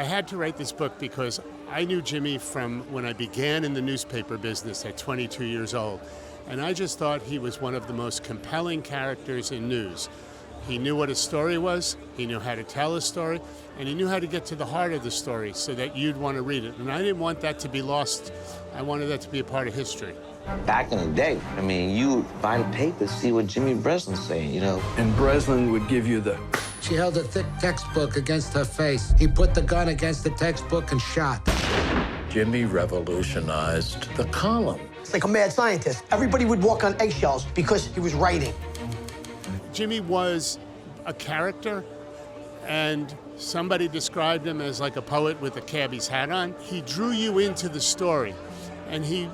I had to write this book because I knew Jimmy from when I began in the newspaper business at 22 years old. And I just thought he was one of the most compelling characters in news. He knew what a story was, he knew how to tell a story, and he knew how to get to the heart of the story so that you'd want to read it. And I didn't want that to be lost. I wanted that to be a part of history. Back in the day, I mean, you would buy the paper, see what Jimmy Breslin's saying, you know. And Breslin would give you the... She held a thick textbook against her face. He put the gun against the textbook and shot. Jimmy revolutionized the column. It's like a mad scientist. Everybody would walk on eggshells because he was writing. Jimmy was a character, and somebody described him as like a poet with a cabbie's hat on. He drew you into the story, and he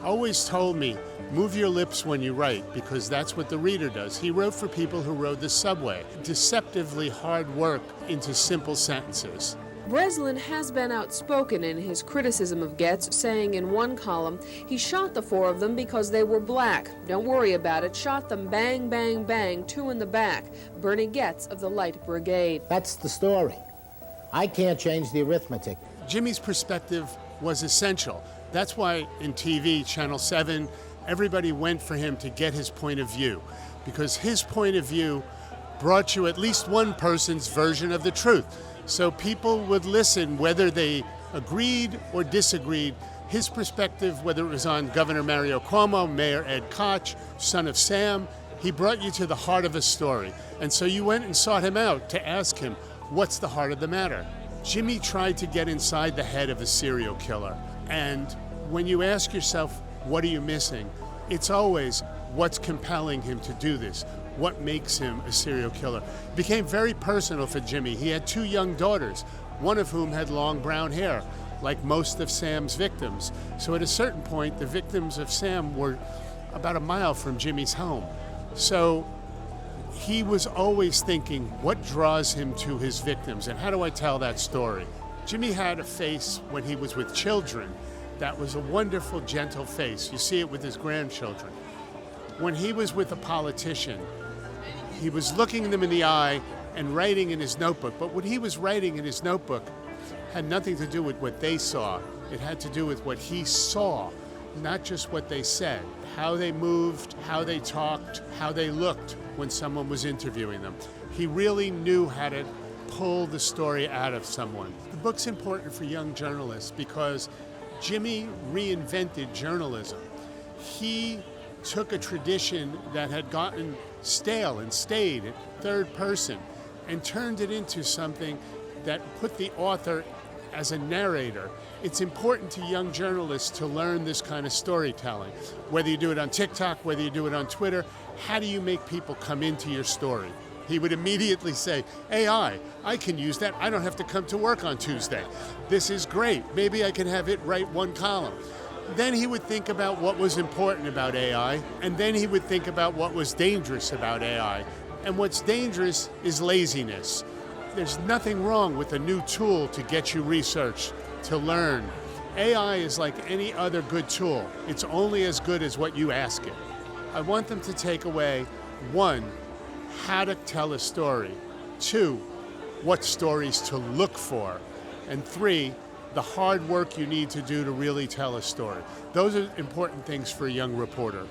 always told me, move your lips when you write, because that's what the reader does. He wrote for people who rode the subway. Deceptively hard work into simple sentences. Breslin has been outspoken in his criticism of Getz, saying in one column, he shot the four of them because they were black. Don't worry about it. Shot them bang, bang, bang, two in the back. Bernie Getz of the Light Brigade. That's the story. I can't change the arithmetic. Jimmy's perspective was essential. That's why in TV, Channel 7, everybody went for him to get his point of view, because his point of view brought you at least one person's version of the truth. So people would listen whether they agreed or disagreed. His perspective, whether it was on Governor Mario Cuomo, Mayor Ed Koch, son of Sam, he brought you to the heart of a story. And so you went and sought him out to ask him, what's the heart of the matter? Jimmy tried to get inside the head of a serial killer. And when you ask yourself, what are you missing? It's always, what's compelling him to do this? What makes him a serial killer? It became very personal for Jimmy. He had two young daughters, one of whom had long brown hair, like most of Sam's victims. So at a certain point, the victims of Sam were about a mile from Jimmy's home. So he was always thinking, what draws him to his victims, and how do I tell that story? Jimmy had a face when he was with children that was a wonderful, gentle face. You see it with his grandchildren. When he was with a politician, he was looking them in the eye and writing in his notebook. But what he was writing in his notebook had nothing to do with what they saw. It had to do with what he saw, not just what they said. How they moved, how they talked, how they looked when someone was interviewing them. He really knew how to pull the story out of someone. The book's important for young journalists because Jimmy reinvented journalism. He took a tradition that had gotten stale and stayed at third person and turned it into something that put the author as a narrator. It's important to young journalists to learn this kind of storytelling. Whether you do it on TikTok, whether you do it on Twitter, how do you make people come into your story? He would immediately say, AI, I can use that. I don't have to come to work on Tuesday. This is great. Maybe I can have it write one column. Then he would think about what was important about AI, and then he would think about what was dangerous about AI. And what's dangerous is laziness. There's nothing wrong with a new tool to get you research, to learn. AI is like any other good tool. It's only as good as what you ask it. I want them to take away, 1, how to tell a story, 2, what stories to look for, and 3, the hard work you need to do to really tell a story. Those are important things for a young reporter.